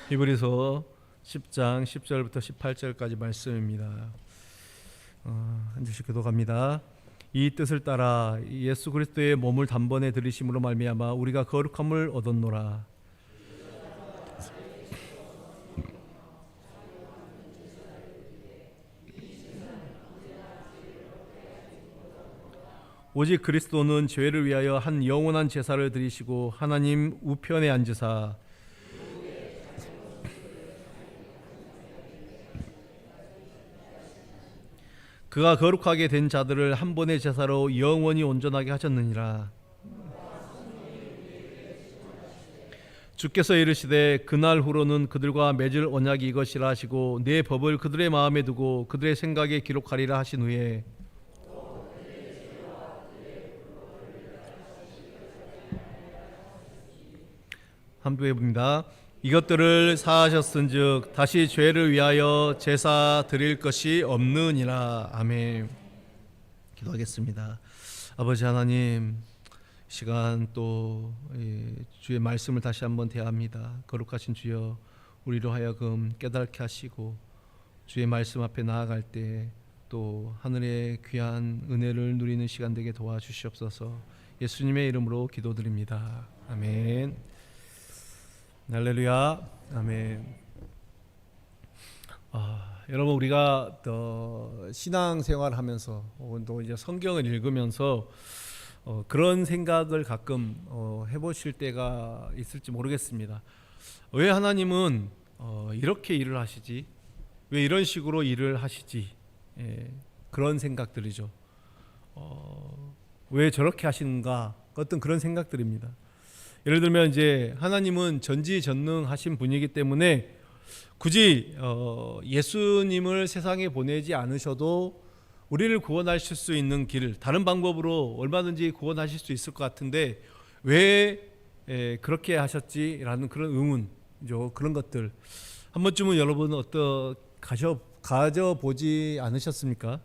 히브리서 10장 10절부터 18절까지 말씀입니다. 한 절씩 교독합니다. 이 뜻을 따라 예수 그리스도의 몸을 단번에 들이심으로 말미암아 우리가 거룩함을 얻었노라. 오직 그리스도는 죄를 위하여 한 영원한 제사를 드리시고 하나님 우편에 앉으사 그가 거룩하게 된 자들을 한 번의 제사로 영원히 온전하게 하셨느니라. 주께서 이르시되 그날 후로는 그들과 맺을 언약이 이것이라 하시고 내 법을 그들의 마음에 두고 그들의 생각에 기록하리라 하신 후에 함께 해봅니다. 이것들을 사하셨은즉 다시 죄를 위하여 제사 드릴 것이 없느니라. 아멘. 기도하겠습니다. 아버지 하나님, 시간 또 주의 말씀을 다시 한번 대합니다. 거룩하신 주여, 우리로 하여금 깨닫게 하시고 주의 말씀 앞에 나아갈 때 또 하늘의 귀한 은혜를 누리는 시간 되게 도와주시옵소서. 예수님의 이름으로 기도드립니다. 아멘. 할렐루야. 아멘. 여러분, 우리가 신앙생활을 하면서 또 이제 성경을 읽으면서 그런 생각을 가끔 해보실 때가 있을지 모르겠습니다. 왜 하나님은 이렇게 일을 하시지? 왜 이런 식으로 일을 하시지? 그런 생각들이죠. 왜 저렇게 하시는가? 어떤 그런 생각들입니다. 예를 들면 이제 하나님은 전지전능하신 분이기 때문에 굳이 예수님을 세상에 보내지 않으셔도 우리를 구원하실 수 있는 길, 다른 방법으로 얼마든지 구원하실 수 있을 것 같은데 왜 그렇게 하셨지라는 그런 의문이죠. 그런 것들 한 번쯤은 여러분 가져보지 않으셨습니까?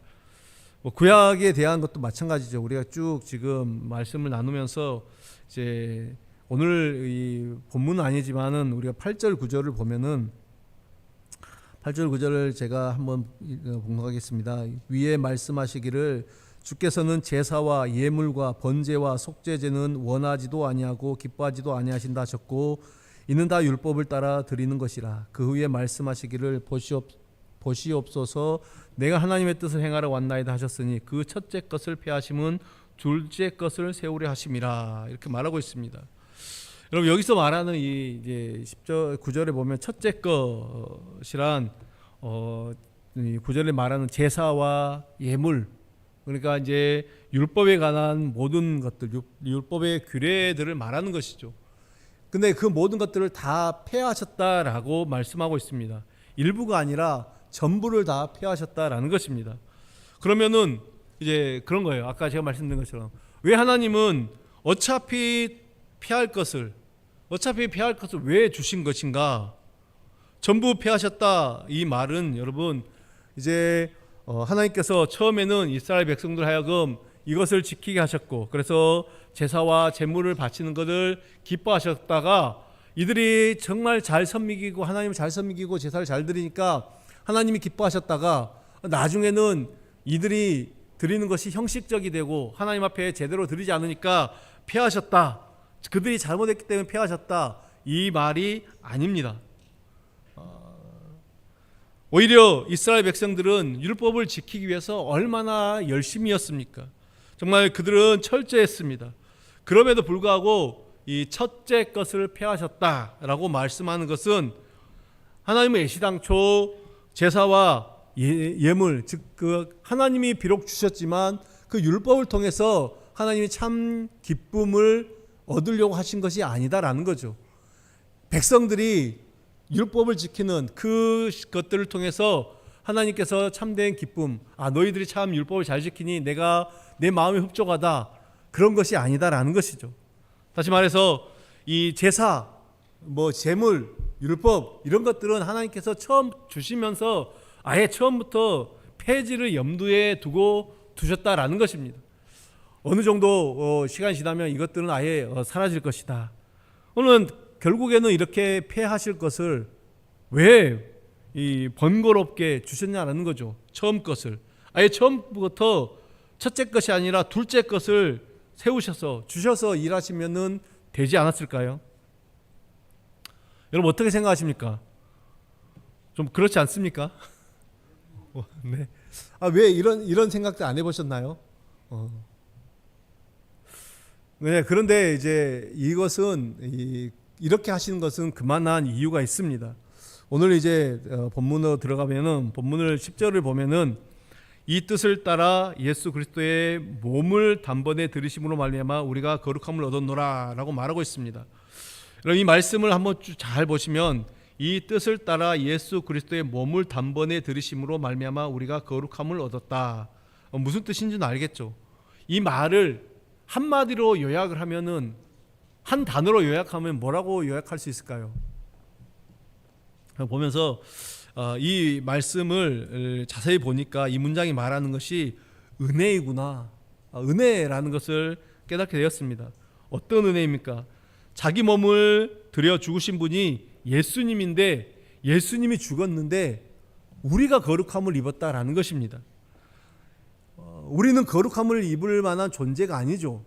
구약에 대한 것도 마찬가지죠. 우리가 쭉 지금 말씀을 나누면서 이제 오늘 이 본문은 아니지만은 우리가 8절 9절을 보면은 8절 9절을 제가 한번 봉독하겠습니다. 위에 말씀하시기를 주께서는 제사와 예물과 번제와 속죄제는 원하지도 아니하고 기뻐하지도 아니하신다 하셨고 이는 다 율법을 따라 드리는 것이라. 그 후에 말씀하시기를 보시옵소서 내가 하나님의 뜻을 행하러 왔나이다 하셨으니 그 첫째 것을 폐하심은 둘째 것을 세우려 하심이라. 이렇게 말하고 있습니다. 여러분, 여기서 말하는 이 이제 10절 9절에 보면 첫째 것이란 이 9절에 말하는 제사와 예물, 그러니까 이제 율법에 관한 모든 것들, 율법의 규례들을 말하는 것이죠. 근데 그 모든 것들을 다 폐하셨다라고 말씀하고 있습니다. 일부가 아니라 전부를 다 폐하셨다라는 것입니다. 그러면은 이제 그런 거예요. 아까 제가 말씀드린 것처럼 왜 하나님은 어차피 폐할 것을 왜 주신 것인가? 전부 폐하셨다. 이 말은 여러분 이제 하나님께서 처음에는 이스라엘 백성들 하여금 이것을 지키게 하셨고 그래서 제사와 제물을 바치는 것을 기뻐하셨다가 이들이 정말 잘 섬기고 하나님을 잘 섬기고 제사를 잘 드리니까 하나님이 기뻐하셨다가 나중에는 이들이 드리는 것이 형식적이 되고 하나님 앞에 제대로 드리지 않으니까 폐하셨다. 그들이 잘못했기 때문에 폐하셨다. 이 말이 아닙니다. 오히려 이스라엘 백성들은 율법을 지키기 위해서 얼마나 열심이었습니까? 정말 그들은 철저했습니다. 그럼에도 불구하고 이 첫째 것을 폐하셨다라고 말씀하는 것은 하나님의 애시당초 제사와 예물, 즉 그 하나님이 비록 주셨지만 그 율법을 통해서 하나님이 참 기쁨을 얻으려고 하신 것이 아니다라는 거죠. 백성들이 율법을 지키는 그 것들을 통해서 하나님께서 참된 기쁨, 너희들이 참 율법을 잘 지키니 내가 내 마음이 흡족하다, 그런 것이 아니다라는 것이죠. 다시 말해서 이 제사, 제물, 율법 이런 것들은 하나님께서 처음 주시면서 아예 처음부터 폐지를 염두에 두셨다라는 것입니다. 어느 정도 시간이 지나면 이것들은 아예 사라질 것이다. 오늘 결국에는 이렇게 폐하실 것을 왜 이 번거롭게 주셨냐라는 거죠. 처음 것을 아예 처음부터 첫째 것이 아니라 둘째 것을 세우셔서 주셔서 일하시면은 되지 않았을까요? 여러분 어떻게 생각하십니까? 좀 그렇지 않습니까? 네. 왜 이런 생각도 안 해보셨나요? 네, 그런데 이제 이것은 이렇게 하시는 것은 그만한 이유가 있습니다. 오늘 이제 본문으로 들어가면은 본문을 10절을 보면은 이 뜻을 따라 예수 그리스도의 몸을 단번에 들으심으로 말미암아 우리가 거룩함을 얻었노라라고 말하고 있습니다. 여러분 이 말씀을 한번 잘 보시면 이 뜻을 따라 예수 그리스도의 몸을 단번에 들으심으로 말미암아 우리가 거룩함을 얻었다. 무슨 뜻인지는 알겠죠. 이 말을 한마디로 요약을 하면은 한 단어로 요약하면 뭐라고 요약할 수 있을까요? 보면서 이 말씀을 자세히 보니까 이 문장이 말하는 것이 은혜이구나. 은혜라는 것을 깨닫게 되었습니다. 어떤 은혜입니까? 자기 몸을 들여 죽으신 분이 예수님인데 예수님이 죽었는데 우리가 거룩함을 입었다라는 것입니다. 우리는 거룩함을 입을 만한 존재가 아니죠.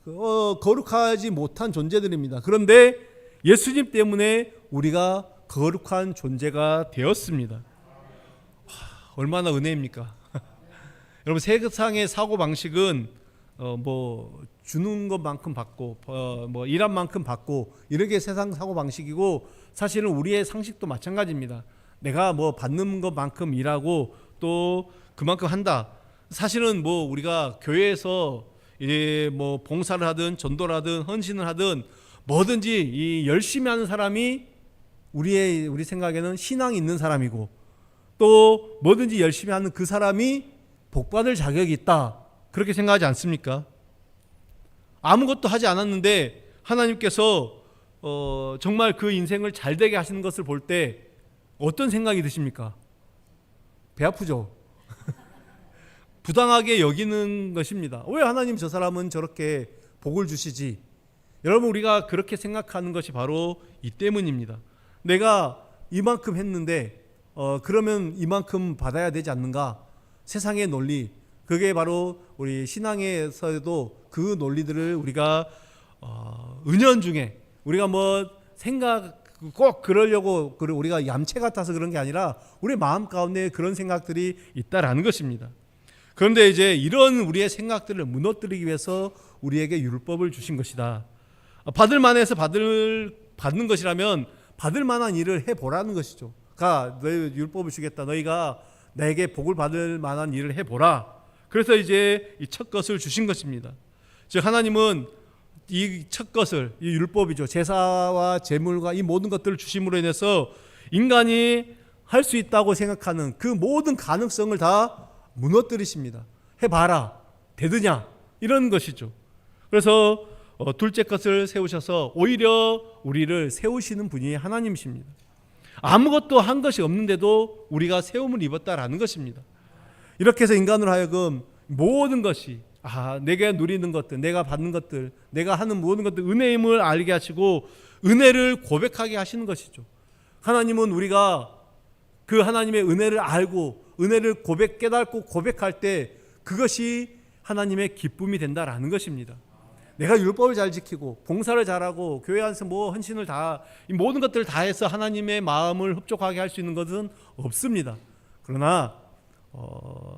거룩하지 못한 존재들입니다. 그런데 예수님 때문에 우리가 거룩한 존재가 되었습니다. 얼마나 은혜입니까? 여러분 세상의 사고 방식은 주는 것만큼 받고 일한 만큼 받고 이렇게 세상 사고 방식이고 사실은 우리의 상식도 마찬가지입니다. 내가 받는 것만큼 일하고 또 그만큼 한다. 사실은 우리가 교회에서 이제 봉사를 하든 전도를 하든 헌신을 하든 뭐든지 이 열심히 하는 사람이 우리 생각에는 신앙이 있는 사람이고 또 뭐든지 열심히 하는 그 사람이 복받을 자격이 있다. 그렇게 생각하지 않습니까? 아무것도 하지 않았는데 하나님께서 정말 그 인생을 잘되게 하시는 것을 볼 때 어떤 생각이 드십니까? 배 아프죠? 부당하게 여기는 것입니다. 왜 하나님 저 사람은 저렇게 복을 주시지? 여러분 우리가 그렇게 생각하는 것이 바로 이 때문입니다. 내가 이만큼 했는데 그러면 이만큼 받아야 되지 않는가? 세상의 논리, 그게 바로 우리 신앙에서도 그 논리들을 우리가 은연중에 우리가 생각 꼭 그러려고 우리가 얌체 같아서 그런 게 아니라 우리 마음 가운데 그런 생각들이 있다라는 것입니다. 그런데 이제 이런 우리의 생각들을 무너뜨리기 위해서 우리에게 율법을 주신 것이다. 받을 만해서 받는 것이라면 받을 만한 일을 해보라는 것이죠. 너희 율법을 주겠다. 너희가 내게 복을 받을 만한 일을 해보라. 그래서 이제 이 첫 것을 주신 것입니다. 즉 하나님은 이 첫 것을, 이 율법이죠. 제사와 제물과 이 모든 것들을 주심으로 인해서 인간이 할 수 있다고 생각하는 그 모든 가능성을 다 무너뜨리십니다. 해봐라. 되느냐? 이런 것이죠. 그래서 둘째 것을 세우셔서 오히려 우리를 세우시는 분이 하나님이십니다. 아무것도 한 것이 없는데도 우리가 세움을 입었다라는 것입니다. 이렇게 해서 인간으로 하여금 모든 것이 내가 누리는 것들, 내가 받는 것들, 내가 하는 모든 것들 은혜임을 알게 하시고 은혜를 고백하게 하시는 것이죠. 하나님은 우리가 그 하나님의 은혜를 알고 은혜를 깨닫고 고백할 때 그것이 하나님의 기쁨이 된다라는 것입니다. 내가 율법을 잘 지키고 봉사를 잘하고 교회 안에서 헌신을 이 모든 것들을 다 해서 하나님의 마음을 흡족하게 할 수 있는 것은 없습니다. 그러나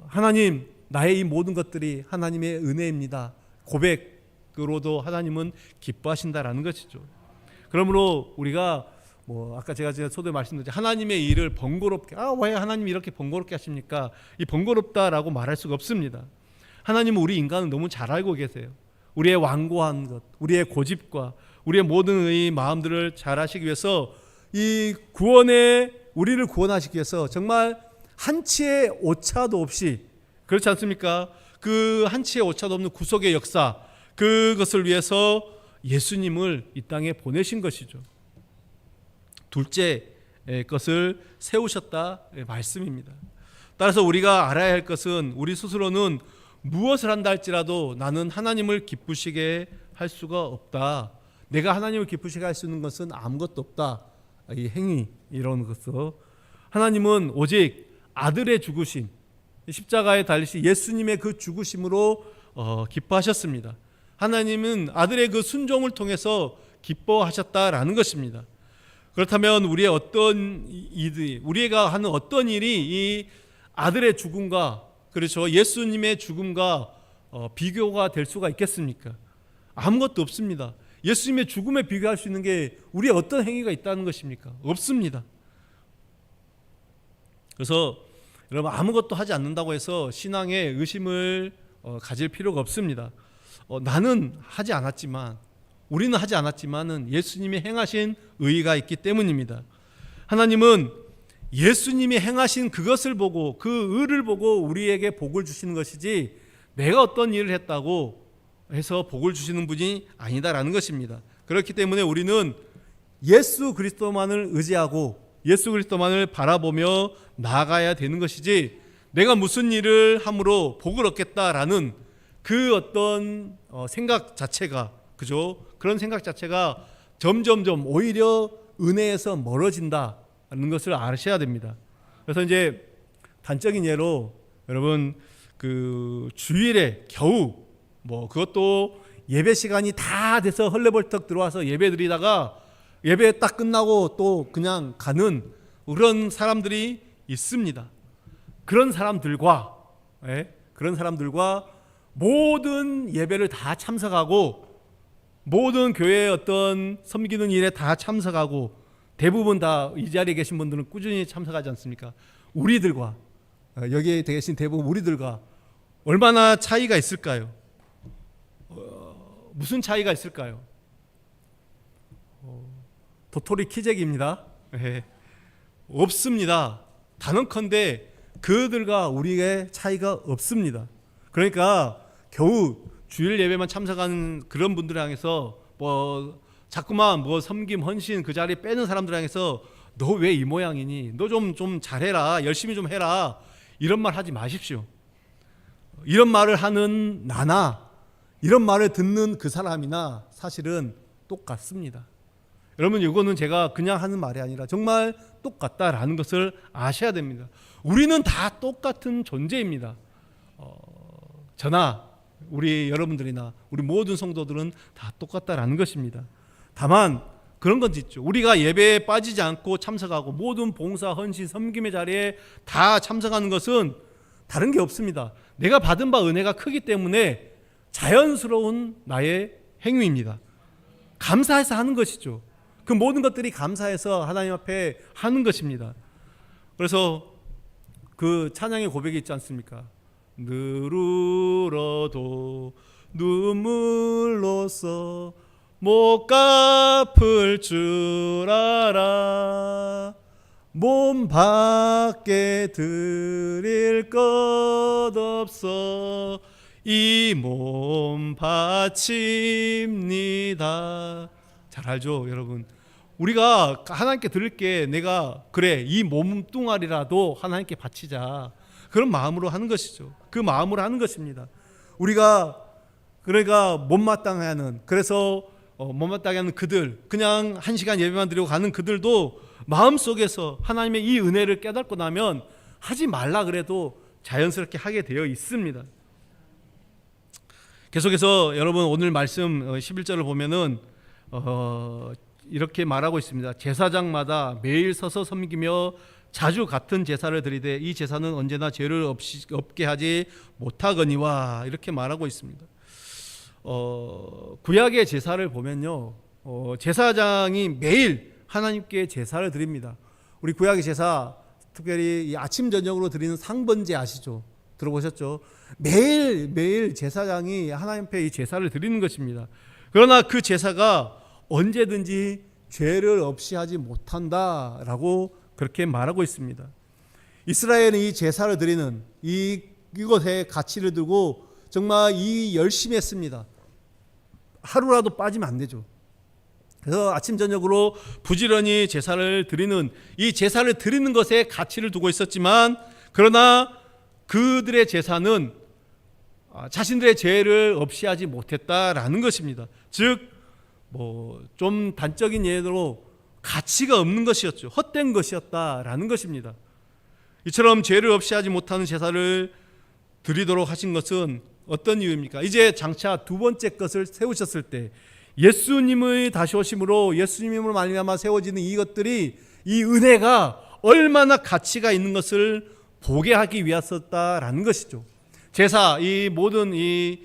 하나님, 나의 이 모든 것들이 하나님의 은혜입니다. 고백으로도 하나님은 기뻐하신다라는 것이죠. 그러므로 우리가 아까 제가 초대에 말씀드렸죠. 하나님의 일을 번거롭게 왜 하나님이 이렇게 번거롭게 하십니까? 이 번거롭다라고 말할 수가 없습니다. 하나님은 우리 인간을 너무 잘 알고 계세요. 우리의 완고한 것, 우리의 고집과 우리의 모든 이 마음들을 잘 하시기 위해서 이 우리를 구원하시기 위해서 정말 한치의 오차도 없이, 그렇지 않습니까? 그 한치의 오차도 없는 구속의 역사, 그것을 위해서 예수님을 이 땅에 보내신 것이죠. 둘째 것을 세우셨다 말씀입니다. 따라서 우리가 알아야 할 것은 우리 스스로는 무엇을 한다 할지라도 나는 하나님을 기쁘시게 할 수가 없다. 내가 하나님을 기쁘시게 할 수 있는 것은 아무것도 없다. 이 행위 이런 것을 하나님은 오직 아들의 죽으심, 십자가에 달리신 예수님의 그 죽으심으로 기뻐하셨습니다. 하나님은 아들의 그 순종을 통해서 기뻐하셨다라는 것입니다. 그렇다면 우리가 하는 어떤 일이 이 아들의 죽음과, 그렇죠, 예수님의 죽음과 비교가 될 수가 있겠습니까? 아무것도 없습니다. 예수님의 죽음에 비교할 수 있는 게 우리의 어떤 행위가 있다는 것입니까? 없습니다. 그래서 여러분, 아무것도 하지 않는다고 해서 신앙에 의심을 가질 필요가 없습니다. 나는 하지 않았지만, 우리는 하지 않았지만은 예수님이 행하신 의가 있기 때문입니다. 하나님은 예수님이 행하신 그것을 보고, 그 의를 보고 우리에게 복을 주시는 것이지, 내가 어떤 일을 했다고 해서 복을 주시는 분이 아니다라는 것입니다. 그렇기 때문에 우리는 예수 그리스도만을 의지하고 예수 그리스도만을 바라보며 나아가야 되는 것이지, 내가 무슨 일을 함으로 복을 얻겠다라는 그 어떤 생각 자체가, 그죠? 그런 생각 자체가 점점점 오히려 은혜에서 멀어진다는 것을 아셔야 됩니다. 그래서 이제 단적인 예로 여러분, 그 주일에 겨우 그것도 예배 시간이 다 돼서 헐레벌떡 들어와서 예배 드리다가 예배 딱 끝나고 또 그냥 가는 그런 사람들이 있습니다. 그런 사람들과 모든 예배를 다 참석하고 모든 교회의 어떤 섬기는 일에 다 참석하고 대부분 다 이 자리에 계신 분들은 꾸준히 참석하지 않습니까? 우리들과, 여기에 계신 대부분 우리들과 얼마나 차이가 있을까요? 무슨 차이가 있을까요? 도토리 키재기입니다. 없습니다. 단언컨대 그들과 우리의 차이가 없습니다. 그러니까 겨우 주일 예배만 참석하는 그런 분들 향해서 자꾸만 섬김, 헌신 그 자리 빼는 사람들 향해서 너 왜 이 모양이니? 너 좀 잘해라. 열심히 좀 해라. 이런 말 하지 마십시오. 이런 말을 하는 나나 이런 말을 듣는 그 사람이나 사실은 똑같습니다. 여러분, 이거는 제가 그냥 하는 말이 아니라 정말 똑같다라는 것을 아셔야 됩니다. 우리는 다 똑같은 존재입니다. 저나 우리 여러분들이나 우리 모든 성도들은 다 똑같다라는 것입니다. 다만 그런 건 있죠. 우리가 예배에 빠지지 않고 참석하고 모든 봉사, 헌신, 섬김의 자리에 다 참석하는 것은 다른 게 없습니다. 내가 받은 바 은혜가 크기 때문에 자연스러운 나의 행위입니다. 감사해서 하는 것이죠. 그 모든 것들이 감사해서 하나님 앞에 하는 것입니다. 그래서 그 찬양의 고백이 있지 않습니까? 늘 울어도 눈물로써 못 갚을 줄 알아 몸 밖에 드릴 것 없어 이 몸 바칩니다. 잘 알죠, 여러분? 우리가 하나님께 드릴 게 내가 그래 이 몸뚱아리라도 하나님께 바치자, 그런 마음으로 하는 것이죠. 그 마음으로 하는 것입니다. 우리가 그러니까 못마땅해 하는, 그래서 못마땅해 하는 그들, 그냥 1시간 예배만 드리고 가는 그들도 마음속에서 하나님의 이 은혜를 깨닫고 나면 하지 말라 그래도 자연스럽게 하게 되어 있습니다. 계속해서 여러분 오늘 말씀 11절을 보면은 이렇게 말하고 있습니다. 제사장마다 매일 서서 섬기며 자주 같은 제사를 드리되 이 제사는 언제나 죄를 없게 하지 못하거니와, 이렇게 말하고 있습니다. 구약의 제사를 보면요, 제사장이 매일 하나님께 제사를 드립니다. 우리 구약의 제사, 특별히 이 아침 저녁으로 드리는 상번제 아시죠? 들어보셨죠? 매일 제사장이 하나님 앞에 이 제사를 드리는 것입니다. 그러나 그 제사가 언제든지 죄를 없이 하지 못한다라고 그렇게 말하고 있습니다. 이스라엘은 이 제사를 드리는 이것에 가치를 두고 정말 열심히 했습니다. 하루라도 빠지면 안 되죠. 그래서 아침 저녁으로 부지런히 제사를 드리는, 이 제사를 드리는 것에 가치를 두고 있었지만, 그러나 그들의 제사는 자신들의 죄를 없이 하지 못했다라는 것입니다. 즉 좀 단적인 예로 가치가 없는 것이었죠. 헛된 것이었다라는 것입니다. 이처럼 죄를 없이 하지 못하는 제사를 드리도록 하신 것은 어떤 이유입니까? 이제 장차 두 번째 것을 세우셨을 때 예수님의 다시 오심으로 예수님으로 말미암아 세워지는 이것들이, 이 은혜가 얼마나 가치가 있는 것을 보게 하기 위해서였다라는 것이죠. 제사, 이 모든 이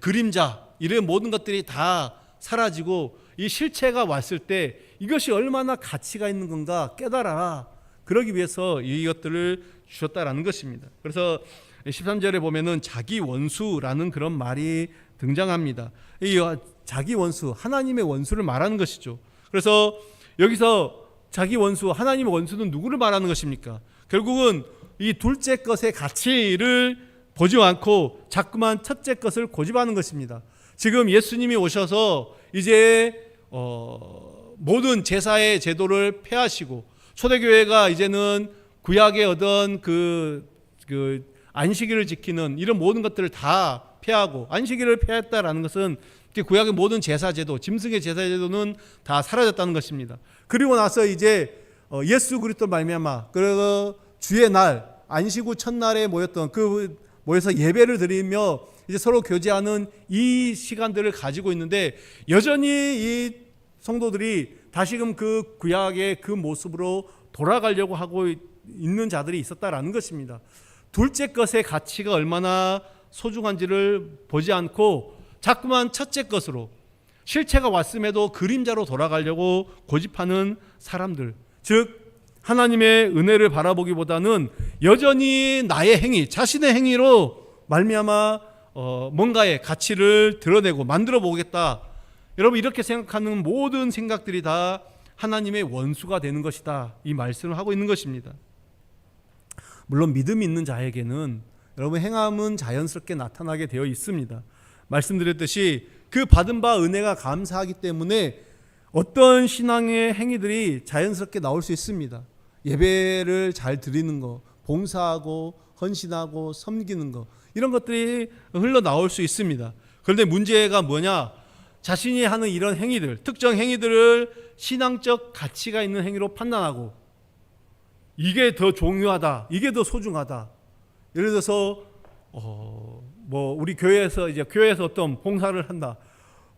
그림자, 이런 모든 것들이 다 사라지고 이 실체가 왔을 때 이것이 얼마나 가치가 있는 건가 깨달아라. 그러기 위해서 이것들을 주셨다라는 것입니다. 그래서 13절에 보면은 자기 원수라는 그런 말이 등장합니다. 이 자기 원수, 하나님의 원수를 말하는 것이죠. 그래서 여기서 자기 원수, 하나님의 원수는 누구를 말하는 것입니까? 결국은 이 둘째 것의 가치를 보지 않고 자꾸만 첫째 것을 고집하는 것입니다. 지금 예수님이 오셔서 이제 모든 제사의 제도를 폐하시고 초대교회가 이제는 구약에 얻은 그 안식일을 지키는 이런 모든 것들을 다 폐하고, 안식일을 폐했다라는 것은 구약의 모든 제사제도, 짐승의 제사제도는 다 사라졌다는 것입니다. 그리고 나서 이제 예수 그리스도 말미암아 그 주의 날, 안식 후 첫날에 모여서 예배를 드리며 이제 서로 교제하는 이 시간들을 가지고 있는데, 여전히 이 성도들이 다시금 그 구약의 그 모습으로 돌아가려고 하고 있는 자들이 있었다라는 것입니다. 둘째 것의 가치가 얼마나 소중한지를 보지 않고 자꾸만 첫째 것으로, 실체가 왔음에도 그림자로 돌아가려고 고집하는 사람들, 즉 하나님의 은혜를 바라보기보다는 여전히 나의 행위, 자신의 행위로 말미암아 뭔가의 가치를 드러내고 만들어 보겠다. 여러분, 이렇게 생각하는 모든 생각들이 다 하나님의 원수가 되는 것이다, 이 말씀을 하고 있는 것입니다. 물론 믿음이 있는 자에게는 여러분 행함은 자연스럽게 나타나게 되어 있습니다. 말씀드렸듯이 그 받은 바 은혜가 감사하기 때문에 어떤 신앙의 행위들이 자연스럽게 나올 수 있습니다. 예배를 잘 드리는 거, 봉사하고 헌신하고 섬기는 거, 이런 것들이 흘러나올 수 있습니다. 그런데 문제가 뭐냐? 자신이 하는 이런 행위들, 특정 행위들을 신앙적 가치가 있는 행위로 판단하고 이게 더 중요하다, 이게 더 소중하다. 예를 들어서 우리 교회에서 어떤 봉사를 한다.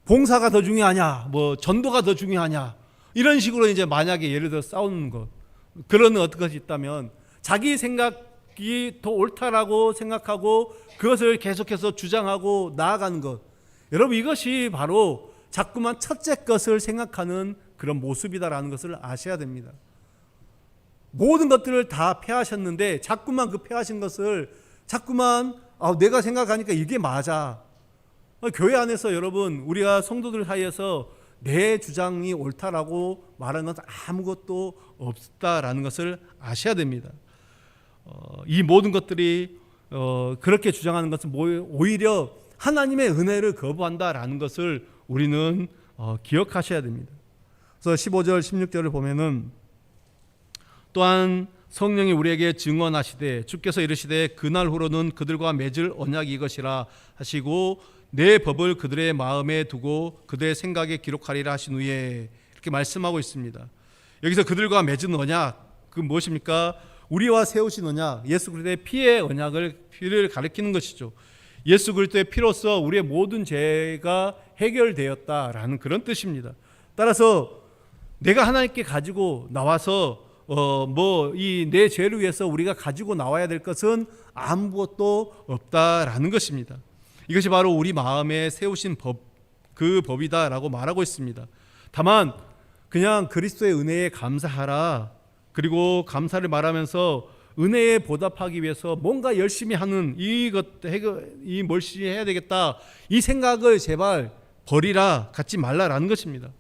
봉사가 더 중요하냐, 전도가 더 중요하냐, 이런 식으로 이제 만약에 예를 들어 싸우는 것, 그런 어떤 것이 있다면 자기 생각이 더 옳다라고 생각하고 그것을 계속해서 주장하고 나아가는 것, 여러분 이것이 바로 자꾸만 첫째 것을 생각하는 그런 모습이다라는 것을 아셔야 됩니다. 모든 것들을 다 폐하셨는데 자꾸만 그 폐하신 것을 자꾸만 내가 생각하니까 이게 맞아. 교회 안에서 여러분, 우리가 성도들 사이에서 내 주장이 옳다라고 말하는 것은 아무것도 없다라는 것을 아셔야 됩니다. 이 모든 것들이 그렇게 주장하는 것은 오히려 하나님의 은혜를 거부한다라는 것을 우리는 기억하셔야 됩니다. 그래서 15절 16절을 보면은 또한 성령이 우리에게 증언하시되 주께서 이르시되 그날 후로는 그들과 맺을 언약이 이것이라 하시고 내 법을 그들의 마음에 두고 그들의 생각에 기록하리라 하신 후에, 이렇게 말씀하고 있습니다. 여기서 그들과 맺은 언약, 그 무엇입니까? 우리와 세우신 언약, 예수 그리스도의 피의 피를 가리키는 것이죠. 예수 그리스도의 피로써 우리의 모든 죄가 해결되었다라는 그런 뜻입니다. 따라서 내가 하나님께 가지고 나와서 이 내 죄를 위해서 우리가 가지고 나와야 될 것은 아무것도 없다라는 것입니다. 이것이 바로 우리 마음에 세우신 그 법이다라고 말하고 있습니다. 다만 그냥 그리스도의 은혜에 감사하라, 그리고 감사를 말하면서 은혜에 보답하기 위해서 뭔가 열심히 하는 열심히 해야 되겠다, 이 생각을 제발 버리라, 갖지 말라라는 것입니다.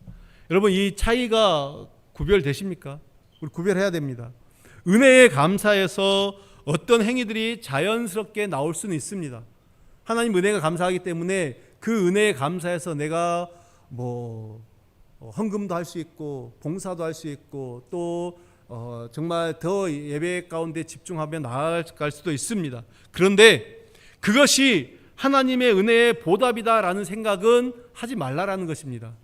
여러분, 이 차이가 구별되십니까? 우리 구별해야 됩니다. 은혜에 감사해서 어떤 행위들이 자연스럽게 나올 수는 있습니다. 하나님 은혜가 감사하기 때문에 그 은혜에 감사해서 내가 헌금도 할 수 있고 봉사도 할 수 있고 또 정말 더 예배 가운데 집중하며 나아갈 수도 있습니다. 그런데 그것이 하나님의 은혜의 보답이다라는 생각은 하지 말라라는 것입니다.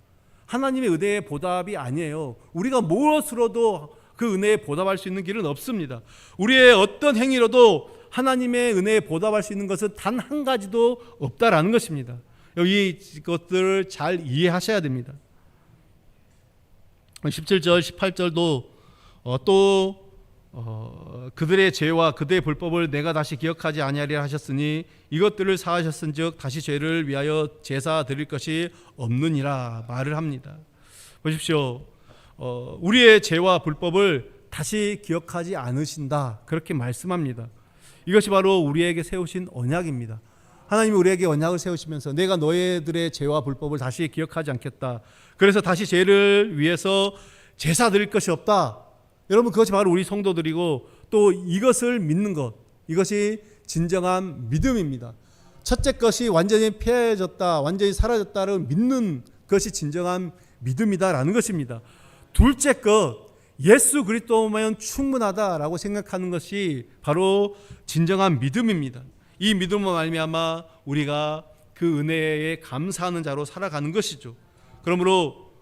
하나님의 은혜의 보답이 아니에요. 우리가 무엇으로도 그 은혜에 보답할 수 있는 길은 없습니다. 우리의 어떤 행위로도 하나님의 은혜에 보답할 수 있는 것은 단 한 가지도 없다라는 것입니다. 여기 이것들을 잘 이해하셔야 됩니다. 17절 18절도 또 그들의 죄와 그들의 불법을 내가 다시 기억하지 아니하리라 하셨으니 이것들을 사하셨은즉 다시 죄를 위하여 제사 드릴 것이 없느니라 말을 합니다. 보십시오. 우리의 죄와 불법을 다시 기억하지 않으신다, 그렇게 말씀합니다. 이것이 바로 우리에게 세우신 언약입니다. 하나님이 우리에게 언약을 세우시면서 내가 너희들의 죄와 불법을 다시 기억하지 않겠다, 그래서 다시 죄를 위해서 제사 드릴 것이 없다. 여러분, 그것이 바로 우리 성도들이고 또 이것을 믿는 것, 이것이 진정한 믿음입니다. 첫째 것이 완전히 폐해졌다, 완전히 사라졌다를 믿는 것이 진정한 믿음이다라는 것입니다. 둘째 것, 예수 그리스도면 충분하다라고 생각하는 것이 바로 진정한 믿음입니다. 이 믿음으로 말미암아 우리가 그 은혜에 감사하는 자로 살아가는 것이죠. 그러므로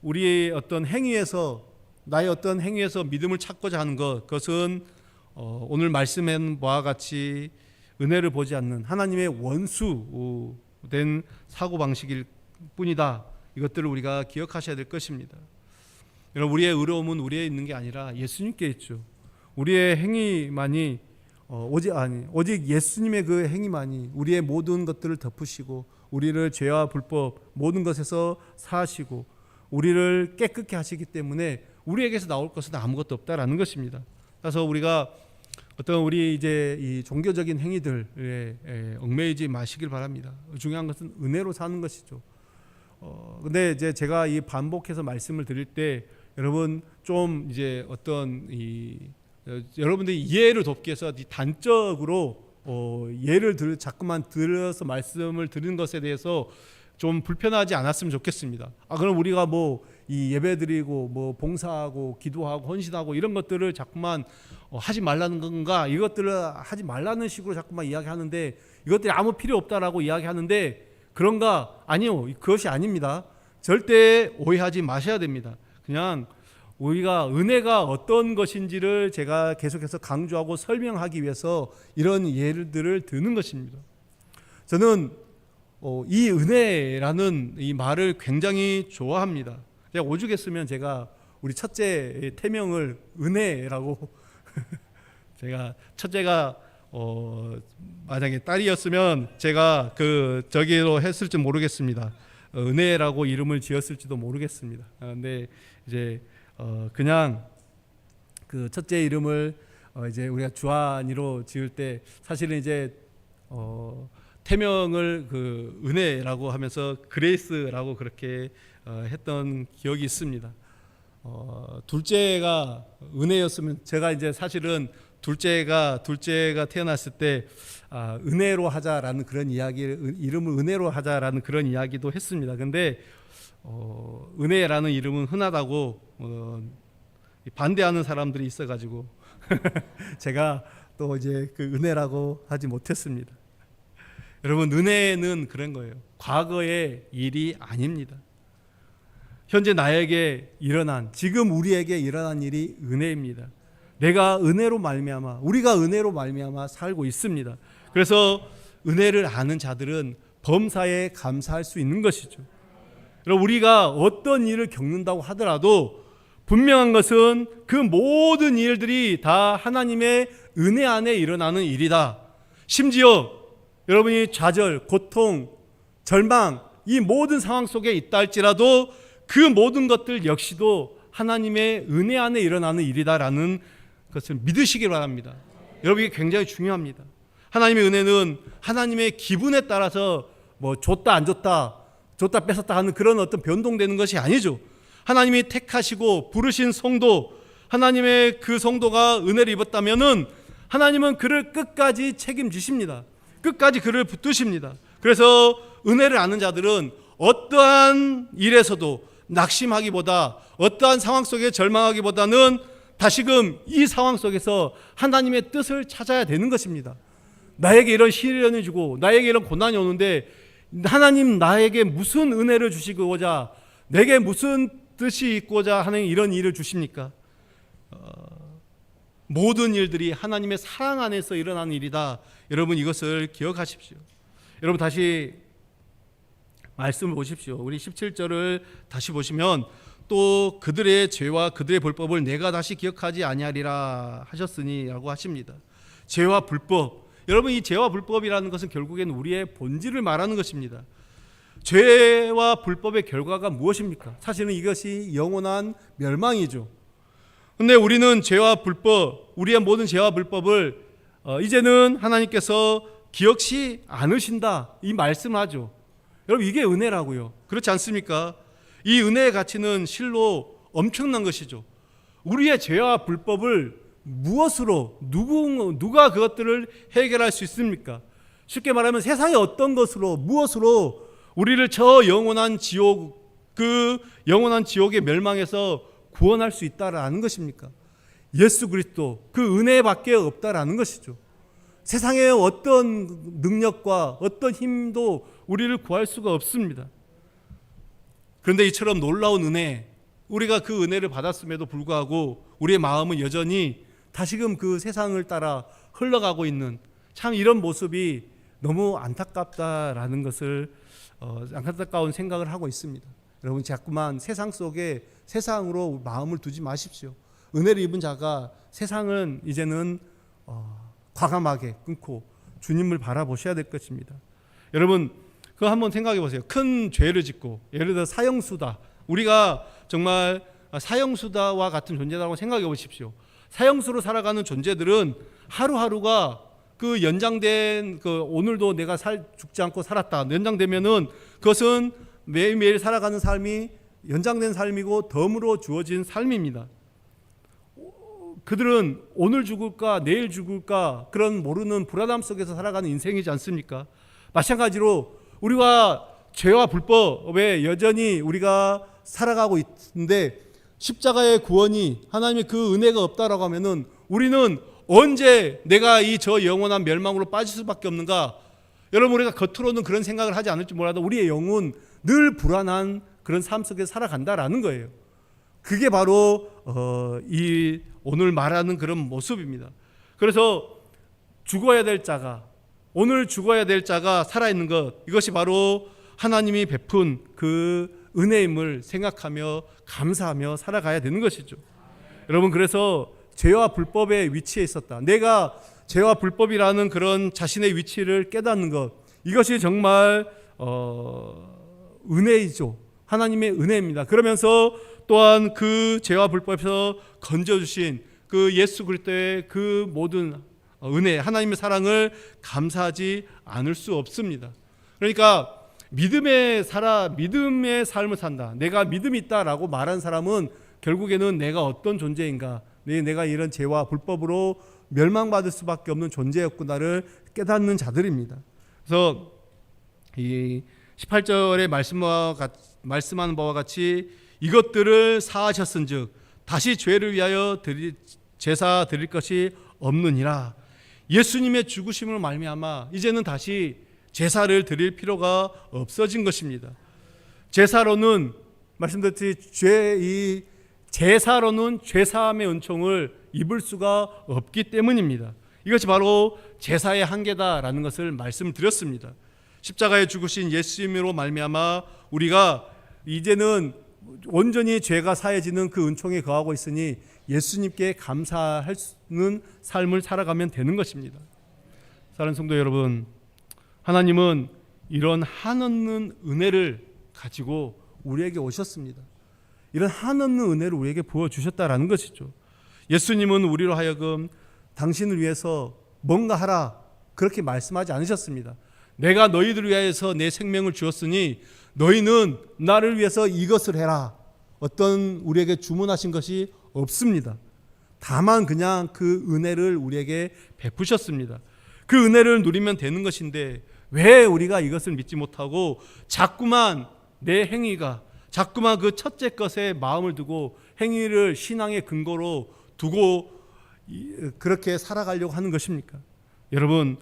우리의 어떤 행위에서, 나의 어떤 행위에서 믿음을 찾고자 하는 것, 그것은 오늘 말씀한 바와 같이 은혜를 보지 않는 하나님의 원수된 사고방식일 뿐이다. 이것들을 우리가 기억하셔야 될 것입니다. 여러분, 우리의 의로움은 우리에 있는 게 아니라 예수님께 있죠. 우리의 행위만이 오직 예수님의 그 행위만이 우리의 모든 것들을 덮으시고 우리를 죄와 불법 모든 것에서 사하시고 우리를 깨끗게 하시기 때문에 우리에게서 나올 것은 아무것도 없다라는 것입니다. 그래서 우리가 어떤 우리 이제 이 종교적인 행위들에 얽매이지 마시길 바랍니다. 중요한 것은 은혜로 사는 것이죠. 근데 이제 제가 이 반복해서 말씀을 드릴 때 여러분 좀 이제 어떤 여러분들이 이해를 돕기 위해서 단적으로 예를 자꾸만 들어서 말씀을 드리는 것에 대해서 좀 불편하지 않았으면 좋겠습니다. 그럼 우리가 뭐 이 예배드리고 뭐 봉사하고 기도하고 헌신하고 이런 것들을 자꾸만 하지 말라는 건가? 이것들을 하지 말라는 식으로 자꾸만 이야기하는데 이것들이 아무 필요 없다라고 이야기하는데 그런가? 아니요, 그것이 아닙니다. 절대 오해하지 마셔야 됩니다. 그냥 우리가 은혜가 어떤 것인지를 제가 계속해서 강조하고 설명하기 위해서 이런 예들을 드는 것입니다. 저는 이 은혜라는 이 말을 굉장히 좋아합니다. 제가 오죽했으면 제가 우리 첫째 태명을 은혜라고 제가 첫째가 만약에 딸이었으면 제가 저기로 했을지 모르겠습니다. 은혜라고 이름을 지었을지도 모르겠습니다. 근데 이제 그냥 그 첫째 이름을 이제 우리가 주한이로 지을 때 사실은 이제 태명을 그 은혜라고 하면서 그레이스라고 그렇게 했던 기억이 있습니다. 둘째가 은혜였으면 제가 이제 사실은 둘째가 태어났을 때 은혜로 하자라는 그런 이름을 은혜로 하자라는 그런 이야기도 했습니다. 근데 은혜라는 이름은 흔하다고 반대하는 사람들이 있어가지고 제가 또 이제 그 은혜라고 하지 못했습니다. 여러분, 은혜는 그런 거예요. 과거의 일이 아닙니다. 현재 나에게 일어난, 지금 우리에게 일어난 일이 은혜입니다. 내가 은혜로 말미암아, 우리가 은혜로 말미암아 살고 있습니다. 그래서 은혜를 아는 자들은 범사에 감사할 수 있는 것이죠. 여러분, 우리가 어떤 일을 겪는다고 하더라도 분명한 것은 그 모든 일들이 다 하나님의 은혜 안에 일어나는 일이다. 심지어 여러분이 좌절, 고통, 절망 이 모든 상황 속에 있다 할지라도 그 모든 것들 역시도 하나님의 은혜 안에 일어나는 일이다라는 것을 믿으시기 바랍니다. 여러분, 이게 굉장히 중요합니다. 하나님의 은혜는 하나님의 기분에 따라서 뭐 줬다 안 줬다, 줬다 뺏었다 하는 그런 어떤 변동되는 것이 아니죠. 하나님이 택하시고 부르신 성도, 하나님의 그 성도가 은혜를 입었다면은 하나님은 그를 끝까지 책임지십니다. 끝까지 그를 붙드십니다. 그래서 은혜를 아는 자들은 어떠한 일에서도 낙심하기보다, 어떠한 상황 속에 절망하기보다는 다시금 이 상황 속에서 하나님의 뜻을 찾아야 되는 것입니다. 나에게 이런 시련이 주고 나에게 이런 고난이 오는데 하나님 나에게 무슨 은혜를 주시고자 내게 무슨 뜻이 있고자 하는 이런 일을 주십니까? 모든 일들이 하나님의 사랑 안에서 일어나는 일이다. 여러분 이것을 기억하십시오. 여러분 다시 말씀을 보십시오. 우리 17절을 다시 보시면 또 그들의 죄와 그들의 불법을 내가 다시 기억하지 아니하리라 하셨으니 라고 하십니다. 죄와 불법, 여러분 이 죄와 불법이라는 것은 결국엔 우리의 본질을 말하는 것입니다. 죄와 불법의 결과가 무엇입니까? 사실은 이것이 영원한 멸망이죠. 근데 우리는 죄와 불법, 우리의 모든 죄와 불법을 이제는 하나님께서 기억시 않으신다 이 말씀하죠. 여러분 이게 은혜라고요. 그렇지 않습니까? 이 은혜의 가치는 실로 엄청난 것이죠. 우리의 죄와 불법을 무엇으로 누가 그것들을 해결할 수 있습니까? 쉽게 말하면 세상의 어떤 것으로 무엇으로 우리를 저 영원한 지옥, 그 영원한 지옥의 멸망에서 구원할 수 있다라는 것입니까? 예수 그리스도 그 은혜밖에 없다라는 것이죠. 세상의 어떤 능력과 어떤 힘도 우리를 구할 수가 없습니다. 그런데 이처럼 놀라운 은혜, 우리가 그 은혜를 받았음에도 불구하고 우리의 마음은 여전히 다시금 그 세상을 따라 흘러가고 있는 참 이런 모습이 너무 안타깝다라는 것을 안타까운 생각을 하고 있습니다. 여러분 자꾸만 세상 속에 세상으로 마음을 두지 마십시오. 은혜를 입은 자가 세상은 이제는 과감하게 끊고 주님을 바라보셔야 될 것입니다. 여러분 그거 한번 생각해 보세요. 큰 죄를 짓고 예를 들어 사형수다. 우리가 정말 사형수다와 같은 존재라고 생각해 보십시오. 사형수로 살아가는 존재들은 하루하루가 그 연장된 그 오늘도 내가 죽지 않고 살았다. 연장되면은 그것은 매일매일 살아가는 삶이 연장된 삶이고 덤으로 주어진 삶입니다. 그들은 오늘 죽을까 내일 죽을까 그런 모르는 불안함 속에서 살아가는 인생이지 않습니까? 마찬가지로 우리가 죄와 불법에 여전히 우리가 살아가고 있는데 십자가의 구원이 하나님의 그 은혜가 없다라고 하면은 우리는 언제 내가 이 저 영원한 멸망으로 빠질 수밖에 없는가? 여러분 우리가 겉으로는 그런 생각을 하지 않을지 몰라도 우리의 영은 늘 불안한 그런 삶 속에 살아간다라는 거예요. 그게 바로 이 오늘 말하는 그런 모습입니다. 그래서 죽어야 될 자가 오늘 죽어야 될 자가 살아있는 것, 이것이 바로 하나님이 베푼 그 은혜임을 생각하며 감사하며 살아가야 되는 것이죠. 여러분 그래서 죄와 불법의 위치에 있었다. 내가 죄와 불법이라는 그런 자신의 위치를 깨닫는 것, 이것이 정말 은혜이죠. 하나님의 은혜입니다. 그러면서 또한 그 죄와 불법에서 건져주신 그 예수 그리스도의 그 모든 은혜, 하나님의 사랑을 감사하지 않을 수 없습니다. 그러니까 믿음의 삶을 산다. 내가 믿음이 있다라고 말한 사람은 결국에는 내가 어떤 존재인가, 내가 이런 죄와 불법으로 멸망받을 수밖에 없는 존재였구나를 깨닫는 자들입니다. 그래서 이 18절의 말씀하는 바와 같이 이것들을 사하셨은즉 다시 죄를 위하여 제사 드릴 것이 없느니라. 예수님의 죽으심을 말미암아 이제는 다시 제사를 드릴 필요가 없어진 것입니다. 제사로는 말씀드렸듯이 제사로는 죄사함의 은총을 입을 수가 없기 때문입니다. 이것이 바로 제사의 한계다라는 것을 말씀드렸습니다. 십자가에 죽으신 예수님으로 말미암아 우리가 이제는 온전히 죄가 사해지는 그 은총에 거하고 있으니 예수님께 감사하는 삶을 살아가면 되는 것입니다. 사랑하는 성도 여러분, 하나님은 이런 한없는 은혜를 가지고 우리에게 오셨습니다. 이런 한없는 은혜를 우리에게 부어주셨다라는 것이죠. 예수님은 우리로 하여금 당신을 위해서 뭔가 하라 그렇게 말씀하지 않으셨습니다. 내가 너희들을 위하여서 내 생명을 주었으니 너희는 나를 위해서 이것을 해라. 어떤 우리에게 주문하신 것이 없습니다. 다만 그냥 그 은혜를 우리에게 베푸셨습니다. 그 은혜를 누리면 되는 것인데 왜 우리가 이것을 믿지 못하고 자꾸만 내 행위가 자꾸만 그 첫째 것에 마음을 두고 행위를 신앙의 근거로 두고 그렇게 살아가려고 하는 것입니까? 여러분,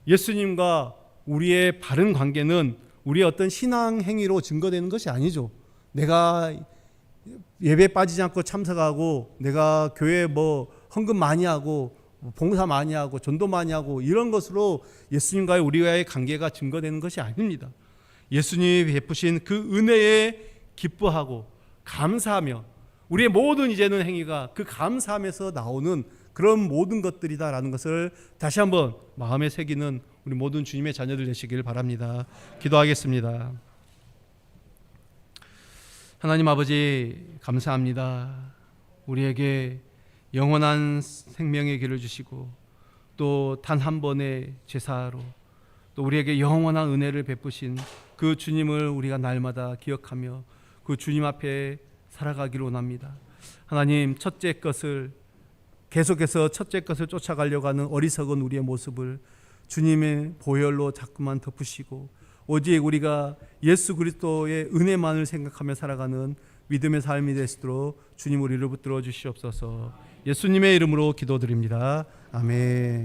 예수님과 우리의 바른 관계는 우리의 어떤 신앙 행위로 증거되는 것이 아니죠. 내가 예배 빠지지 않고 참석하고 내가 교회 뭐 헌금 많이 하고 봉사 많이 하고 전도 많이 하고 이런 것으로 예수님과의 우리와의 관계가 증거되는 것이 아닙니다. 예수님이 베푸신 그 은혜에 기뻐하고 감사하며 우리의 모든 이제는 행위가 그 감사함에서 나오는 그런 모든 것들이다라는 것을 다시 한번 마음에 새기는 우리 모든 주님의 자녀들 되시길 바랍니다. 기도하겠습니다. 하나님 아버지 감사합니다. 우리에게 영원한 생명의 길을 주시고 또 단 한 번의 제사로 또 우리에게 영원한 은혜를 베푸신 그 주님을 우리가 날마다 기억하며 그 주님 앞에 살아가기를 원합니다. 하나님, 첫째 것을 계속해서 첫째 것을 쫓아가려고 하는 어리석은 우리의 모습을 주님의 보혈로 자꾸만 덮으시고 오직 우리가 예수 그리스도의 은혜만을 생각하며 살아가는 믿음의 삶이 될 수 있도록 주님 우리를 붙들어 주시옵소서. 예수님의 이름으로 기도드립니다. 아멘.